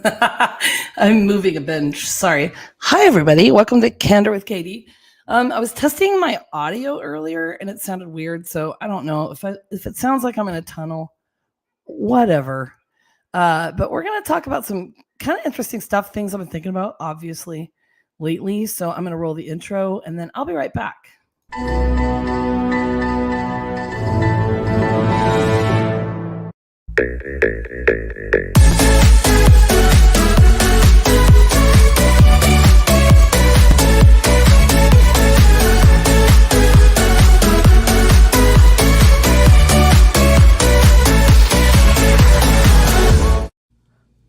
I'm moving a bench. Sorry. Hi, everybody. Welcome to Candor with Katy. I was testing my audio earlier and it sounded weird. So I don't know if it sounds like I'm in a tunnel, whatever. But we're going to talk about some kind of interesting stuff, things I've been thinking about, obviously, lately. So I'm going to roll the intro and then I'll be right back.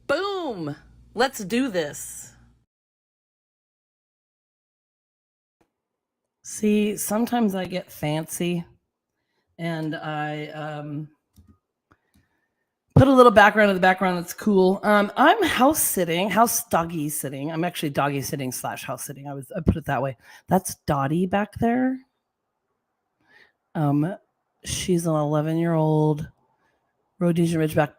Boom! Let's do this. See, sometimes I get fancy and I put a little background in the background that's cool. I'm house doggy sitting. I'm actually doggy sitting / house sitting. I put it that way. That's Dottie back there. She's an 11-year-old Rhodesian Ridgeback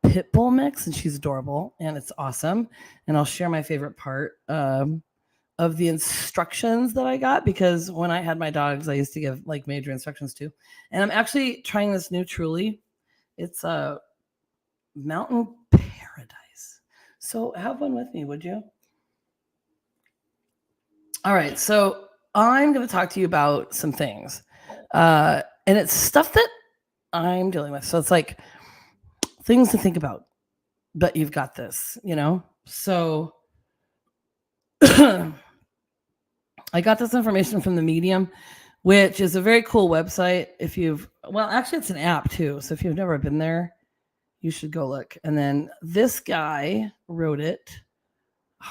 pit bull mix, and she's adorable, and it's awesome. And I'll share my favorite part of the instructions that I got, because when I had my dogs, I used to give like major instructions too. And I'm actually trying this new Truly. It's a Mountain Paradise. So have one with me, would you? All right. So I'm going to talk to you about some things. And it's stuff that I'm dealing with. So it's like things to think about, but you've got this, So I got this information from the Medium, which is a very cool website. Actually it's an app too. So if you've never been there, you should go look. And then this guy wrote it.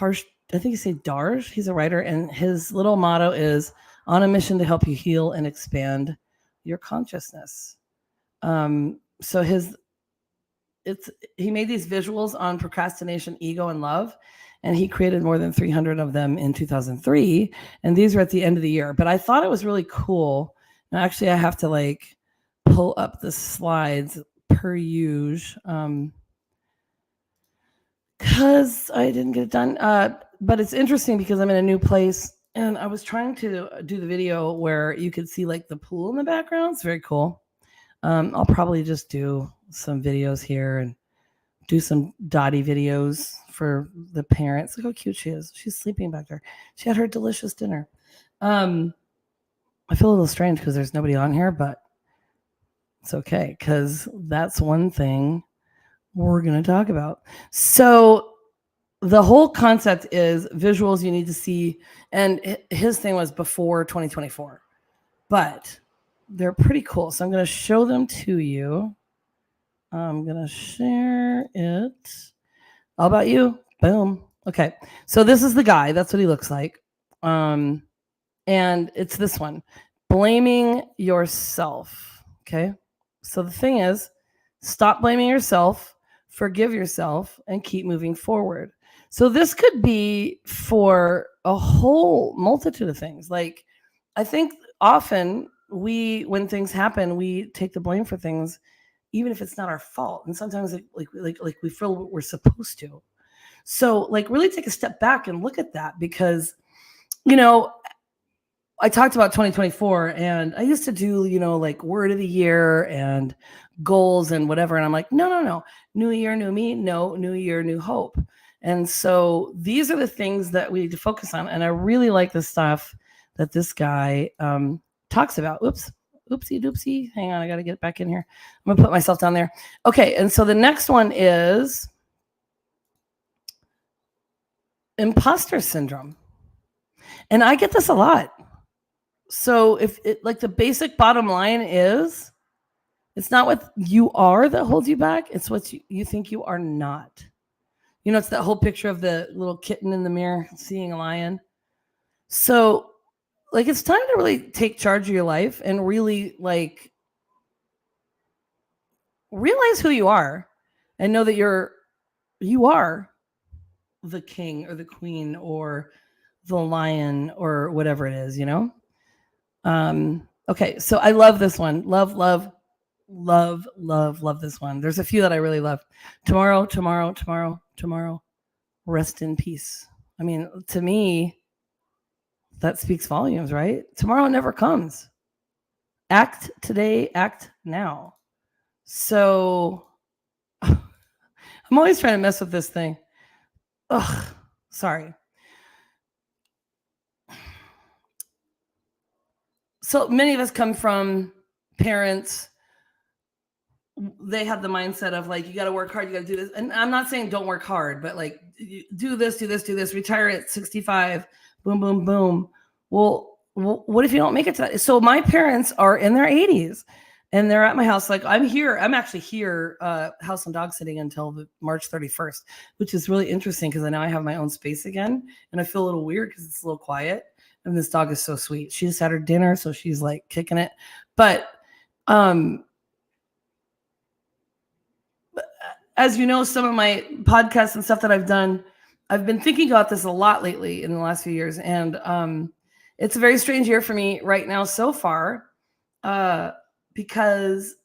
I think you say Darsh. He's a writer, and his little motto is on a mission to help you heal and expand your consciousness. So he made these visuals on procrastination, ego, and love, and he created more than 300 of them in 2003. And these are at the end of the year. But I thought it was really cool. Now, actually, I have to pull up the slides per usual, because I didn't get it done. But it's interesting because I'm in a new place, and I was trying to do the video where you could see the pool in the background. It's very cool. I'll probably just do some videos here and do some Dottie videos for the parents. Look how cute she is. She's sleeping back there. She had her delicious dinner. I feel a little strange because there's nobody on here, but it's okay, because that's one thing we're going to talk about. So the whole concept is visuals you need to see. And his thing was before 2024, but they're pretty cool. So I'm going to show them to you. I'm going to share it. How about you? Boom. Okay. So this is the guy. That's what he looks like. And it's this one. Blaming yourself. Okay. So the thing is, stop blaming yourself, forgive yourself, and keep moving forward. So this could be for a whole multitude of things. I think often when things happen, we take the blame for things, even if it's not our fault. And sometimes we feel we're supposed to. So really take a step back and look at that, because, I talked about 2024, and I used to do, word of the year and goals and whatever. And I'm like, no, new year, new me. No, new year, new hope. And so these are the things that we need to focus on. And I really like the stuff that this guy talks about. Oopsie doopsie. Hang on, I got to get back in here. I'm gonna put myself down there. Okay, and so the next one is imposter syndrome. And I get this a lot. So if it, the basic bottom line is, it's not what you are that holds you back. It's what you think you are not. It's that whole picture of the little kitten in the mirror seeing a lion. So it's time to really take charge of your life and really realize who you are, and know that you are the king or the queen or the lion or whatever it is, Okay, so I love this one. Love this one. There's a few that I really love. Tomorrow. rest in peace. I mean, to me, that speaks volumes, right? Tomorrow never comes. Act today, act now. So I'm always trying to mess with this thing. Ugh, sorry. So many of us come from parents. They have the mindset of like, you got to work hard, you got to do this. And I'm not saying don't work hard, but like, do this, retire at 65, boom, boom, boom. Well, what if you don't make it to that? So my parents are in their 80s and they're at my house. Like I'm actually here, house and dog sitting until March 31st, which is really interesting because now I have my own space again. And I feel a little weird because it's a little quiet. And this dog is so sweet. She just had her dinner, so she's like kicking it. But as you know, some of my podcasts and stuff that I've done, I've been thinking about this a lot lately in the last few years. And it's a very strange year for me right now so far, because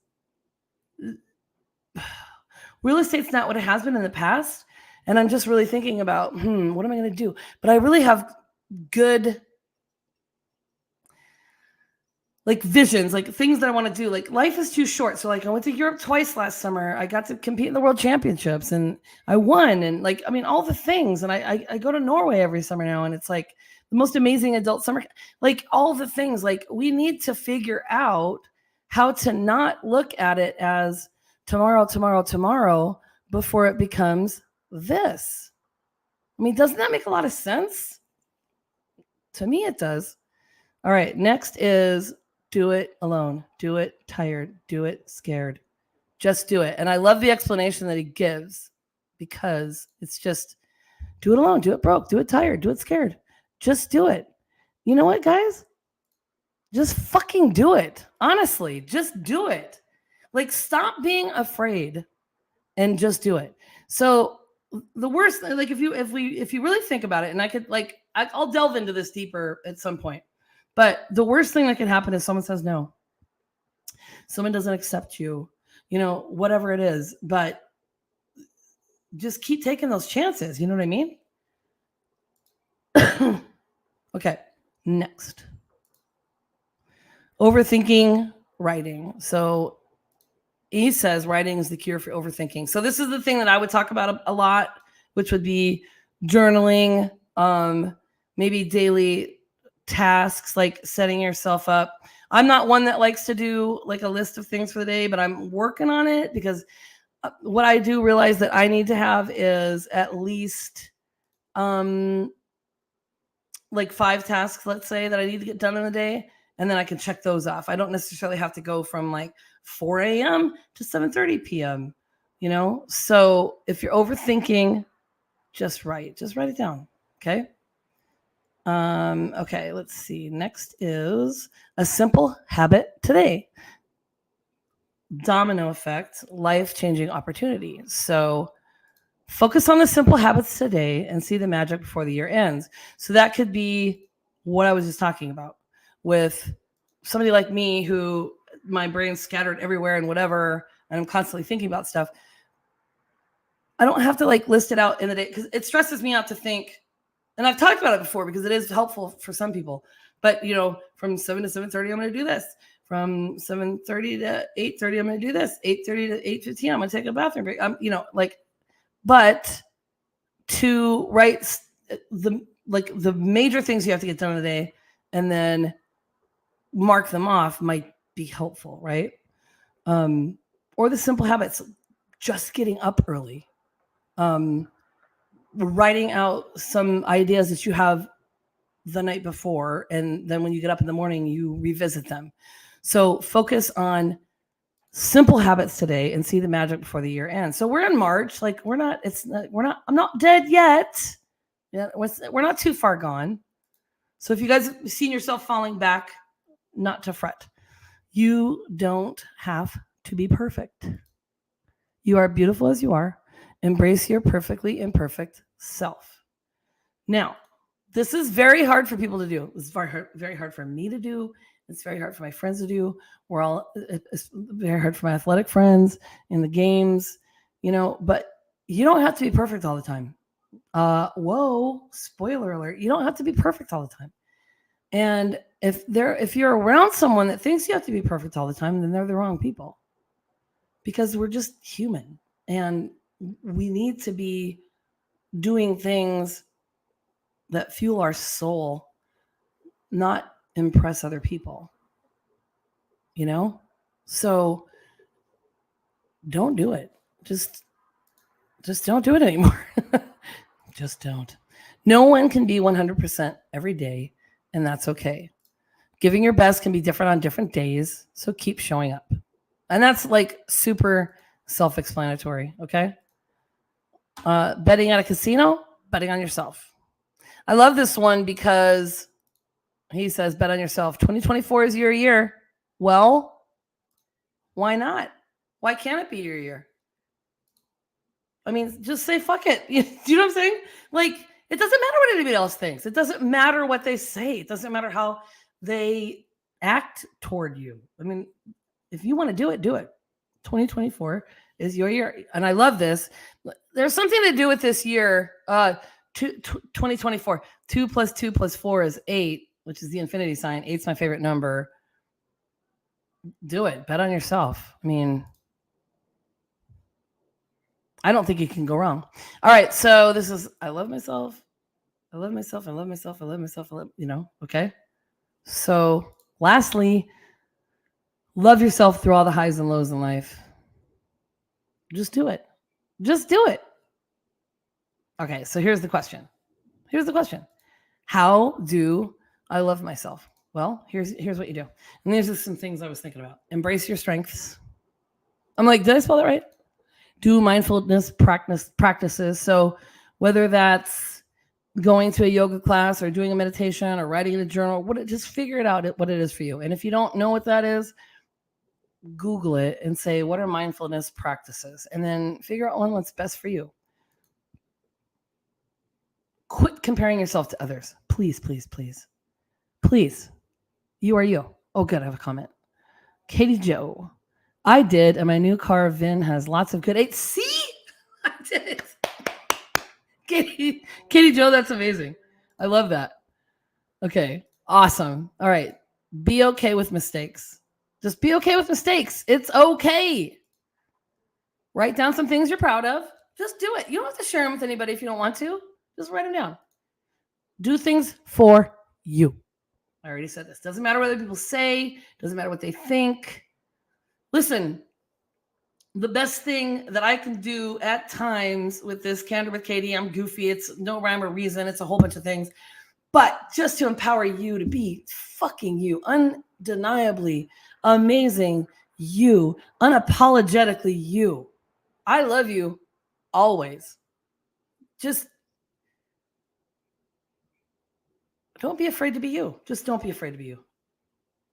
real estate's not what it has been in the past. And I'm just really thinking about, what am I going to do? But I really have good like visions, like things that I want to do. Like life is too short. So like I went to Europe twice last summer. I got to compete in the world championships and I won. And like, I mean, all the things. And I go to Norway every summer now. And it's like the most amazing adult summer, like all the things. Like we need to figure out how to not look at it as tomorrow before it becomes this. I mean, doesn't that make a lot of sense? To me, it does. All right. Next is do it alone. Do it tired. Do it scared. Just do it. And I love the explanation that he gives because it's just do it alone. Do it broke. Do it tired. Do it scared. Just do it. You know what, guys? Just fucking do it. Honestly, just do it. Like, stop being afraid and just do it. So the worst, like if you really think about it, and I could like, I'll delve into this deeper at some point. But the worst thing that can happen is someone says no. Someone doesn't accept you, whatever it is. But just keep taking those chances. You know what I mean? Okay, next. Overthinking writing. So he says writing is the cure for overthinking. So this is the thing that I would talk about a lot, which would be journaling, maybe daily tasks, like setting yourself up. I'm not one that likes to do like a list of things for the day, but I'm working on it because what I do realize that I need to have is at least like 5 tasks, let's say, that I need to get done in the day. And then I can check those off. I don't necessarily have to go from like 4 a.m. to 7:30 p.m., So if you're overthinking, just write it down. Okay. Okay, let's see. Next is a simple habit today. Domino effect, life-changing opportunity. So focus on the simple habits today and see the magic before the year ends. So that could be what I was just talking about with somebody like me who my brain's scattered everywhere and whatever, and I'm constantly thinking about stuff. I don't have to like list it out in the day because it stresses me out to think. And I've talked about it before because it is helpful for some people. But, from 7 to 7:30, I'm going to do this. From 7:30 to 8:30, I'm going to do this. 8:30 to 8:15, I'm going to take a bathroom break. But to write the major things you have to get done in a day and then mark them off might be helpful, right? Or the simple habits, just getting up early. Writing out some ideas that you have the night before, and then when you get up in the morning, you revisit them. So focus on simple habits today and see the magic before the year ends. So we're in March, like I'm not dead yet. Yeah, we're not too far gone. So if you guys have seen yourself falling back, not to fret. You don't have to be perfect. You are beautiful as you are. Embrace your perfectly imperfect self. Now, this is very hard for people to do. It's very hard for me to do. It's very hard for my friends to do. It's very hard for my athletic friends in the games, but you don't have to be perfect all the time. Whoa, spoiler alert. You don't have to be perfect all the time. And if you're around someone that thinks you have to be perfect all the time, then they're the wrong people. Because we're just human and we need to be doing things that fuel our soul, not impress other people. You know? So don't do it. Just don't do it anymore. Just don't. No one can be 100% every day, and that's okay. Giving your best can be different on different days, so keep showing up. And that's like super self-explanatory, okay? Betting at a casino, betting on yourself. I love this one because he says, bet on yourself. 2024 is your year. Well, why not? Why can't it be your year? I mean, just say fuck it. Do you know what I'm saying? Like, it doesn't matter what anybody else thinks. It doesn't matter what they say. It doesn't matter how they act toward you. I mean, if you want to do it, do it. 2024 is your year. And I love this. There's something to do with this year. 2024. 2 + 2 + 4 is 8, which is the infinity sign. 8's my favorite number. Do it. Bet on yourself. I mean, I don't think you can go wrong. All right. So this is, I love myself. I love myself. I love myself. I love myself. Okay. So lastly, love yourself through all the highs and lows in life. Just do it. Just do it. Okay. So here's the question. How do I love myself? Well, here's what you do. And these are some things I was thinking about. Embrace your strengths. I'm like, did I spell that right? Do mindfulness practices. So whether that's going to a yoga class or doing a meditation or writing in a journal, just figure it out what it is for you. And if you don't know what that is, Google it and say, what are mindfulness practices? And then figure out one that's best for you. Quit comparing yourself to others. Please, please, please. Please. You are you. Oh, good. I have a comment. Katy Joe. I did, and my new car VIN has lots of good aids. See? I did it. Katy Joe, that's amazing. I love that. Okay. Awesome. All right. Be okay with mistakes. Just be okay with mistakes. It's okay. Write down some things you're proud of. Just do it. You don't have to share them with anybody if you don't want to. Just write them down. Do things for you. I already said this. Doesn't matter what other people say. Doesn't matter what they think. Listen, the best thing that I can do at times with this Candor with Katy, I'm goofy. It's no rhyme or reason. It's a whole bunch of things. But just to empower you to be fucking you, undeniably amazing you, unapologetically you. I love you always. Just don't be afraid to be you. Just don't be afraid to be you.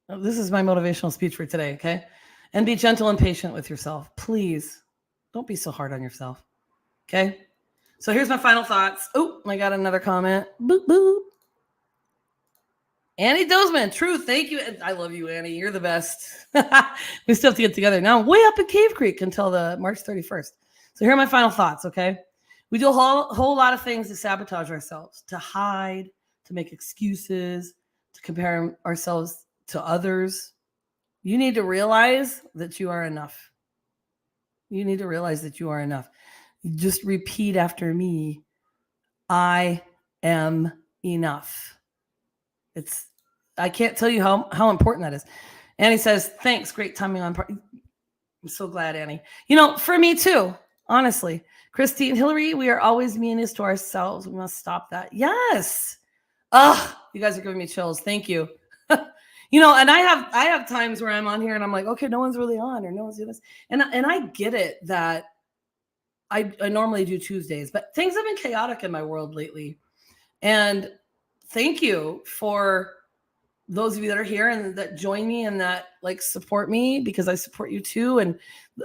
This is my motivational speech for today, okay? And be gentle and patient with yourself. Please don't be so hard on yourself, okay? So here's my final thoughts. Oh, I got another comment. Boop, boop. Annie Dozeman, true. Thank you. I love you, Annie. You're the best. We still have to get together now. I'm way up in Cave Creek until the March 31st. So here are my final thoughts, okay? We do a whole lot of things to sabotage ourselves, to hide, to make excuses, to compare ourselves to others. You need to realize that you are enough. You need to realize that you are enough. Just repeat after me. I am enough. I can't tell you how important that is. Annie says, thanks. Great timing on part. I'm so glad, Annie. For me too, honestly. Christy and Hillary, we are always meanest to ourselves. We must stop that. Yes. You guys are giving me chills. Thank you. And I have times where I'm on here and I'm like, okay, no one's really on or no one's doing this. And I get it that I normally do Tuesdays, but things have been chaotic in my world lately. And thank you for those of you that are here and that join me and that support me, because I support you too. And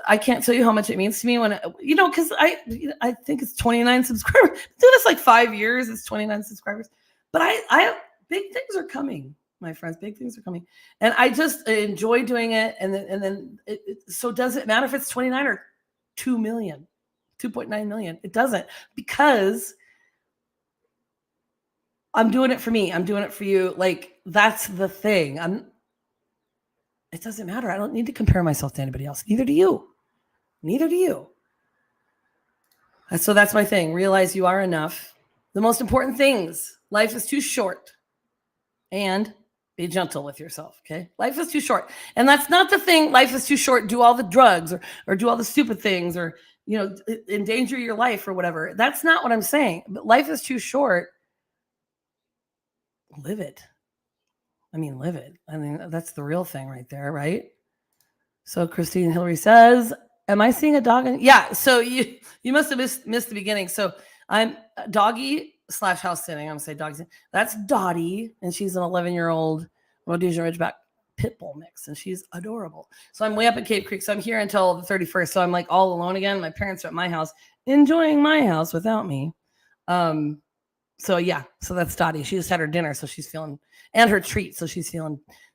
I can't tell you how much it means to me when, because I think it's 29 subscribers. I'm doing this 5 years. It's 29 subscribers, but I big things are coming, my friends. Big things are coming. And I just enjoy doing it. And then so does it matter if it's 29 or 2 million, 2.9 million? It doesn't, because I'm doing it for me. I'm doing it for you. Like, that's the thing. It doesn't matter. I don't need to compare myself to anybody else. Neither do you. Neither do you. So that's my thing. Realize you are enough. The most important things. Life is too short. And be gentle with yourself, okay? Life is too short. And that's not the thing. Life is too short. Do all the drugs or do all the stupid things or, endanger your life or whatever. That's not what I'm saying. But life is too short. Live it. Live it. That's the real thing right there, right? So Christine Hillary says, am I seeing a dog? Yeah, so you must have missed the beginning. So I'm doggy / house sitting. I'm going to say doggy. That's Dottie, and she's an 11-year-old Rhodesian Ridgeback pit bull mix, and she's adorable. So I'm way up at Cape Creek. So I'm here until the 31st. So I'm like all alone again. My parents are at my house, enjoying my house without me. So yeah, so that's Dottie. She just had her dinner, so she's feeling, and her treat, so she's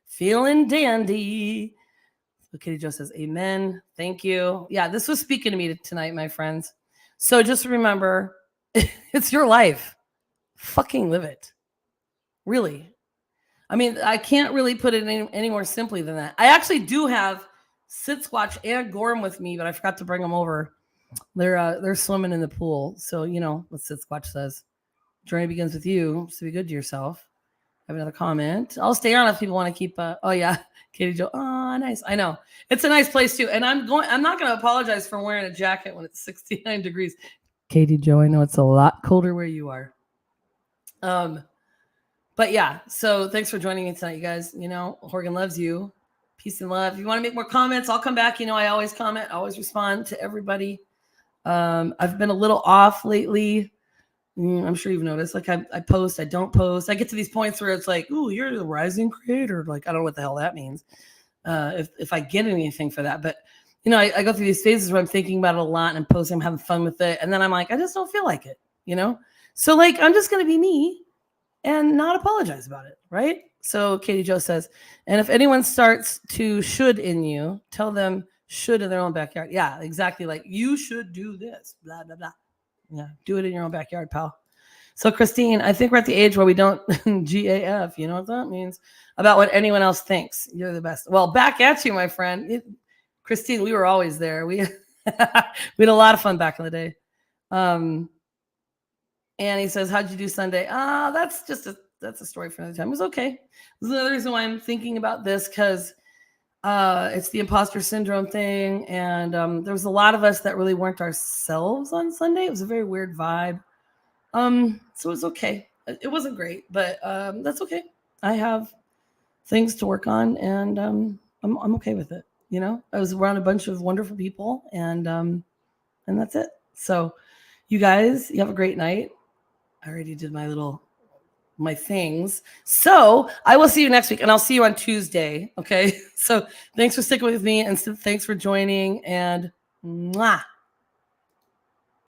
feeling dandy. So Katy Jo says, amen. Thank you. Yeah, this was speaking to me tonight, my friends. So just remember, it's your life. Fucking live it. Really. I can't really put it any more simply than that. I actually do have Sit Squatch and Gorm with me, but I forgot to bring them over. They're swimming in the pool. So you know what Sit Squatch says. Journey begins with you, so be good to yourself. I have another comment. I'll stay on if people want to keep. Oh yeah, Katy Jo. Oh, nice. I know it's a nice place too, and I'm not going to apologize for wearing a jacket when it's 69 degrees. Katy Jo, I know it's a lot colder where you are. But yeah. So thanks for joining me tonight, you guys. Horgan loves you. Peace and love. If you want to make more comments, I'll come back. I always comment, always respond to everybody. I've been a little off lately. I'm sure you've noticed. Like I post, I don't post. I get to these points where it's like, "Ooh, you're the rising creator." Like I don't know what the hell that means. If I get anything for that, but I go through these phases where I'm thinking about it a lot and I'm posting, I'm having fun with it, and then I'm like, I just don't feel like it. So like I'm just gonna be me and not apologize about it, right? So Katy Jo says, and if anyone starts to should in you, tell them should in their own backyard. Yeah, exactly. Like you should do this. Blah blah blah. Yeah, do it in your own backyard, pal. So, Christine, I think we're at the age where we don't GAF. You know what that means? About what anyone else thinks. You're the best. Well, back at you, my friend. Christine, we were always there. We had a lot of fun back in the day. And he says, how'd you do Sunday? That's a story for another time. It was okay. This is another reason why I'm thinking about this, because it's the imposter syndrome thing. And there was a lot of us that really weren't ourselves on Sunday. It was a very weird vibe. So it was okay. It wasn't great, but that's okay. I have things to work on, and I'm okay with it. I was around a bunch of wonderful people, and that's it. So you guys, you have a great night. I already did my things. So I will see you next week, and I'll see you on Tuesday. Okay. So thanks for sticking with me, and thanks for joining, and mwah.